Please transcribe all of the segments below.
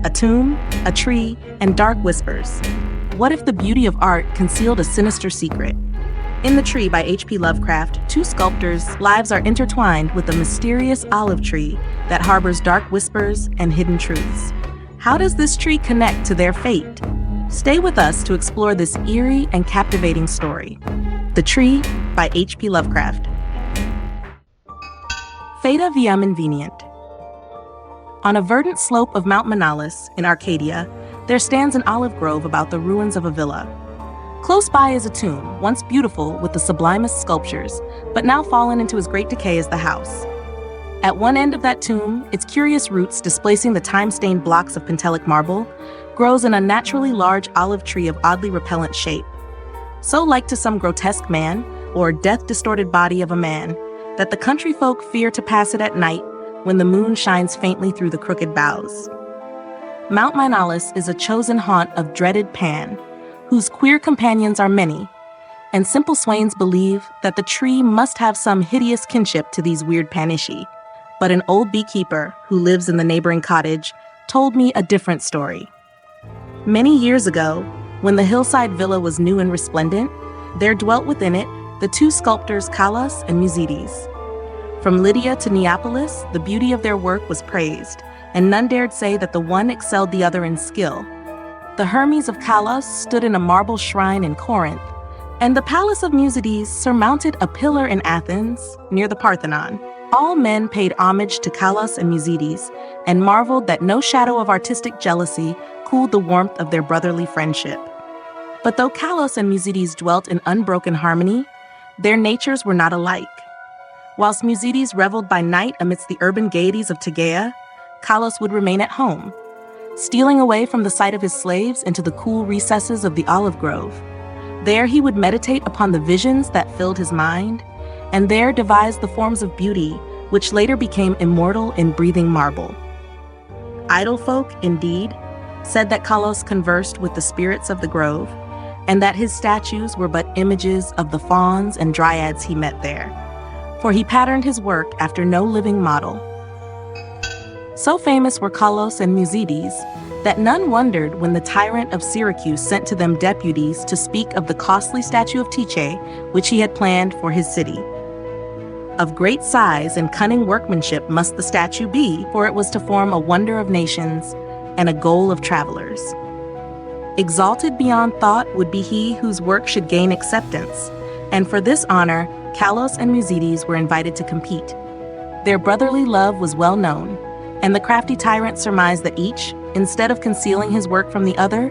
a tomb, a tree, and dark whispers. What if the beauty of art concealed a sinister secret? In The Tree by H.P. Lovecraft, two sculptors' lives are intertwined with a mysterious olive tree that harbors dark whispers and hidden truths. How does this tree connect to their fate? Stay with us to explore this eerie and captivating story. The Tree by H.P. Lovecraft. Fata viam invenient. On a verdant slope of Mount Manalis in Arcadia, there stands an olive grove about the ruins of a villa. Close by is a tomb, once beautiful with the sublimest sculptures, but now fallen into as great decay as the house. At one end of that tomb, its curious roots displacing the time-stained blocks of pentelic marble, grows an unnaturally large olive tree of oddly repellent shape. So like to some grotesque man, or death-distorted body of a man, that the country folk fear to pass it at night when the moon shines faintly through the crooked boughs. Mount Manalis is a chosen haunt of dreaded Pan, whose queer companions are many, and simple swains believe that the tree must have some hideous kinship to these weird Panishi. But an old beekeeper who lives in the neighboring cottage told me a different story. Many years ago, when the hillside villa was new and resplendent, there dwelt within it the two sculptors Kalos and Musides. From Lydia to Neapolis, the beauty of their work was praised, and none dared say that the one excelled the other in skill. The Hermes of Kalos stood in a marble shrine in Corinth, and the Palace of Musides surmounted a pillar in Athens, near the Parthenon. All men paid homage to Kalos and Musides, and marveled that no shadow of artistic jealousy cooled the warmth of their brotherly friendship. But though Kalos and Musides dwelt in unbroken harmony, their natures were not alike. Whilst Musides reveled by night amidst the urban gaieties of Tegea, Kalos would remain at home, stealing away from the sight of his slaves into the cool recesses of the olive grove. There he would meditate upon the visions that filled his mind, and there devise the forms of beauty which later became immortal in breathing marble. Idle folk, indeed, said that Kalos conversed with the spirits of the grove, and that his statues were but images of the fauns and dryads he met there, for he patterned his work after no living model. So famous were Kalos and Musides that none wondered when the Tyrant of Syracuse sent to them deputies to speak of the costly statue of Tyche which he had planned for his city. Of great size and cunning workmanship must the statue be, for it was to form a wonder of nations and a goal of travelers. Exalted beyond thought would be he whose work should gain acceptance, and for this honor, Kalos and Musides were invited to compete. Their brotherly love was well known, and the crafty tyrant surmised that each, instead of concealing his work from the other,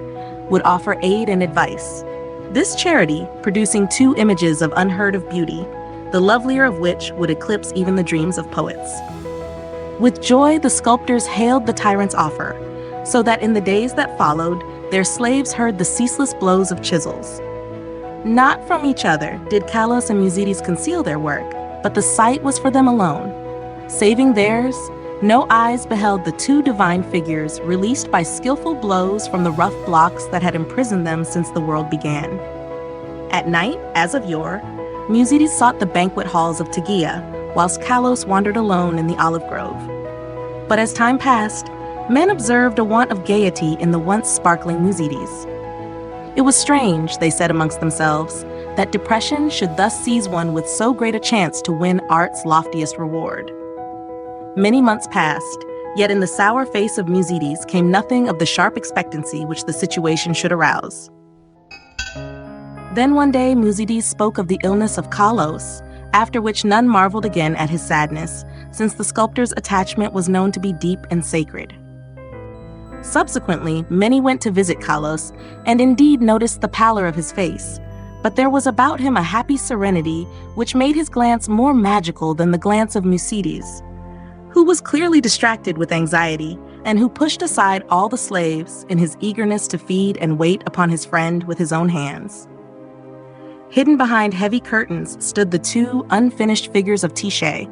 would offer aid and advice. This charity, producing two images of unheard of beauty, the lovelier of which would eclipse even the dreams of poets. With joy, the sculptors hailed the tyrant's offer, so that in the days that followed, their slaves heard the ceaseless blows of chisels. Not from each other did Kalos and Musides conceal their work, but the sight was for them alone. Saving theirs, no eyes beheld the two divine figures released by skillful blows from the rough blocks that had imprisoned them since the world began. At night, as of yore, Musides sought the banquet halls of Tegea, whilst Kalos wandered alone in the olive grove. But as time passed, men observed a want of gaiety in the once sparkling Musides. It was strange, they said amongst themselves, that depression should thus seize one with so great a chance to win art's loftiest reward. Many months passed, yet in the sour face of Musides came nothing of the sharp expectancy which the situation should arouse. Then one day Musides spoke of the illness of Kalos, after which none marveled again at his sadness, since the sculptor's attachment was known to be deep and sacred. Subsequently, many went to visit Kalos, and indeed noticed the pallor of his face, but there was about him a happy serenity which made his glance more magical than the glance of Musides, who was clearly distracted with anxiety, and who pushed aside all the slaves in his eagerness to feed and wait upon his friend with his own hands. Hidden behind heavy curtains stood the two unfinished figures of Tyche,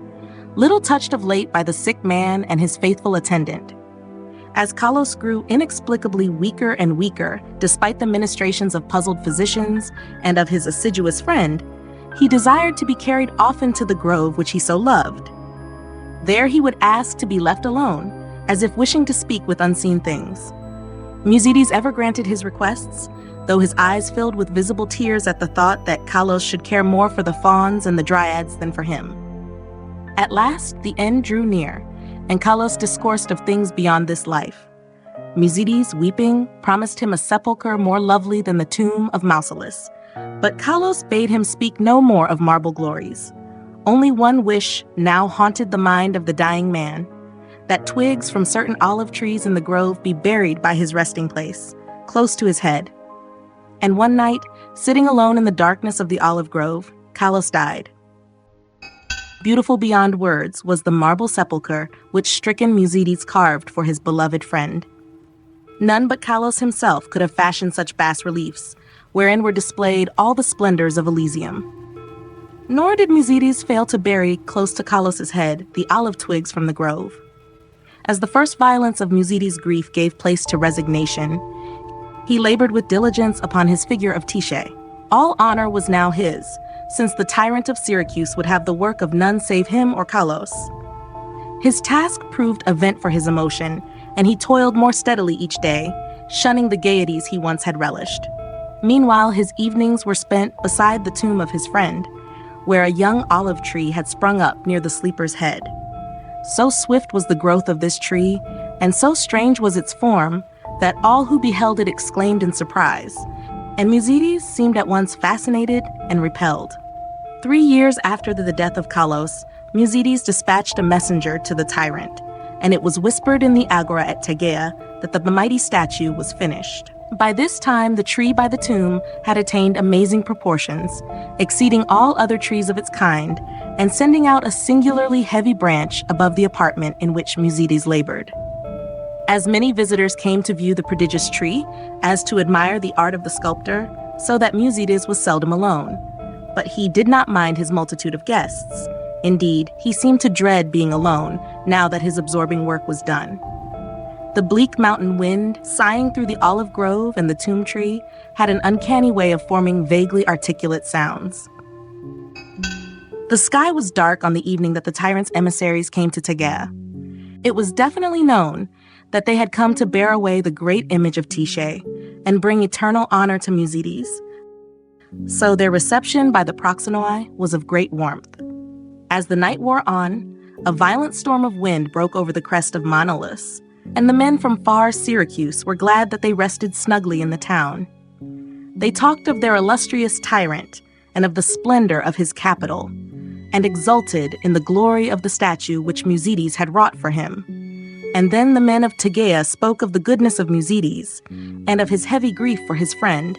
little touched of late by the sick man and his faithful attendant. As Kalos grew inexplicably weaker and weaker, despite the ministrations of puzzled physicians and of his assiduous friend, he desired to be carried often to the grove which he so loved. There he would ask to be left alone, as if wishing to speak with unseen things. Musides ever granted his requests, though his eyes filled with visible tears at the thought that Kalos should care more for the fauns and the dryads than for him. At last, the end drew near, and Kalos discoursed of things beyond this life. Musides, weeping, promised him a sepulchre more lovely than the tomb of Mausolus, but Kalos bade him speak no more of marble glories. Only one wish now haunted the mind of the dying man, that twigs from certain olive trees in the grove be buried by his resting place, close to his head. And one night, sitting alone in the darkness of the olive grove, Kalos died. Beautiful beyond words was the marble sepulchre which stricken Musides carved for his beloved friend. None but Kalos himself could have fashioned such bas-reliefs, wherein were displayed all the splendors of Elysium. Nor did Musides fail to bury, close to Kalos's head, the olive twigs from the grove. As the first violence of Musides' grief gave place to resignation, he labored with diligence upon his figure of Tische. All honor was now his, since the Tyrant of Syracuse would have the work of none save him or Kalos. His task proved a vent for his emotion, and he toiled more steadily each day, shunning the gaieties he once had relished. Meanwhile, his evenings were spent beside the tomb of his friend, where a young olive tree had sprung up near the sleeper's head. So swift was the growth of this tree, and so strange was its form, that all who beheld it exclaimed in surprise, and Musides seemed at once fascinated and repelled. 3 years after the death of Kalos, Musides dispatched a messenger to the tyrant, and it was whispered in the agora at Tegea that the mighty statue was finished. By this time, the tree by the tomb had attained amazing proportions, exceeding all other trees of its kind, and sending out a singularly heavy branch above the apartment in which Musides labored. As many visitors came to view the prodigious tree as to admire the art of the sculptor, so that Musides was seldom alone. But he did not mind his multitude of guests. Indeed, he seemed to dread being alone now that his absorbing work was done. The bleak mountain wind, sighing through the olive grove and the tomb tree, had an uncanny way of forming vaguely articulate sounds. The sky was dark on the evening that the tyrant's emissaries came to Tegea. It was definitely known that they had come to bear away the great image of Tische and bring eternal honor to Musides. So their reception by the proxenoi was of great warmth. As the night wore on, a violent storm of wind broke over the crest of Monolus, and the men from far Syracuse were glad that they rested snugly in the town. They talked of their illustrious tyrant and of the splendor of his capital, and exulted in the glory of the statue which Musides had wrought for him. And then the men of Tegea spoke of the goodness of Musides, and of his heavy grief for his friend,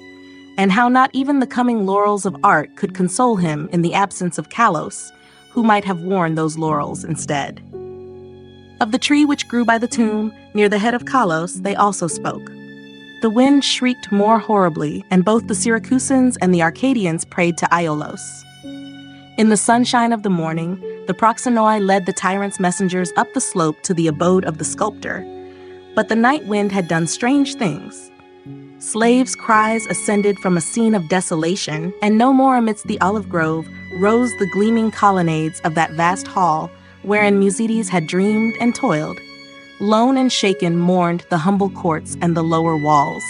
and how not even the coming laurels of art could console him in the absence of Kalos, who might have worn those laurels instead. Of the tree which grew by the tomb, near the head of Kalos, they also spoke. The wind shrieked more horribly, and both the Syracusans and the Arcadians prayed to Aiolos. In the sunshine of the morning, the proxenoi led the tyrant's messengers up the slope to the abode of the sculptor, but the night wind had done strange things. Slaves' cries ascended from a scene of desolation, and no more amidst the olive grove rose the gleaming colonnades of that vast hall wherein Musides had dreamed and toiled. Lone and shaken mourned the humble courts and the lower walls,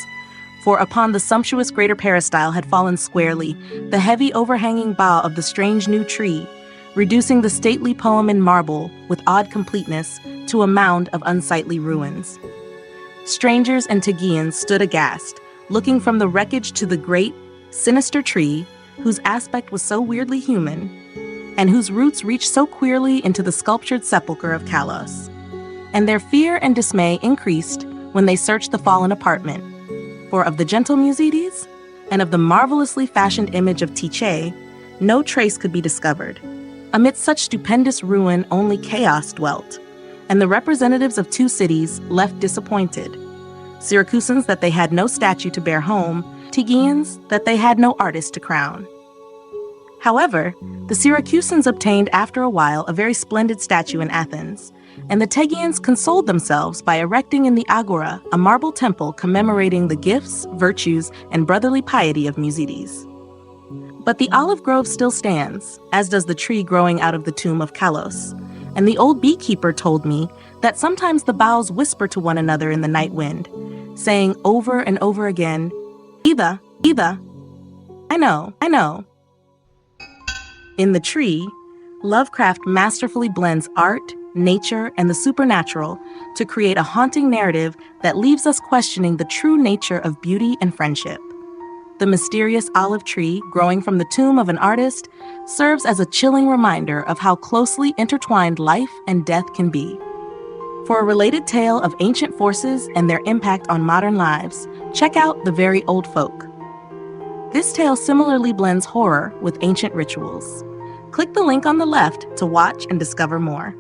for upon the sumptuous greater peristyle had fallen squarely the heavy overhanging bough of the strange new tree, reducing the stately poem in marble with odd completeness to a mound of unsightly ruins. Strangers and Tegeans stood aghast, looking from the wreckage to the great, sinister tree, whose aspect was so weirdly human, and whose roots reached so queerly into the sculptured sepulchre of Kalos. And their fear and dismay increased when they searched the fallen apartment, for of the gentle Musides, and of the marvelously fashioned image of Tische, no trace could be discovered. Amidst such stupendous ruin only chaos dwelt, and the representatives of 2 cities left disappointed. Syracusans that they had no statue to bear home, Tegeans that they had no artist to crown. However, the Syracusans obtained after a while a very splendid statue in Athens, and the Tegeans consoled themselves by erecting in the agora a marble temple commemorating the gifts, virtues, and brotherly piety of Musides. But the olive grove still stands, as does the tree growing out of the tomb of Kalos, and the old beekeeper told me that sometimes the boughs whisper to one another in the night wind, saying over and over again, Eva, Eva, I know, I know. In The Tree, Lovecraft masterfully blends art, nature, and the supernatural to create a haunting narrative that leaves us questioning the true nature of beauty and friendship. The mysterious olive tree growing from the tomb of an artist serves as a chilling reminder of how closely intertwined life and death can be. For a related tale of ancient forces and their impact on modern lives, check out The Very Old Folk. This tale similarly blends horror with ancient rituals. Click the link on the left to watch and discover more.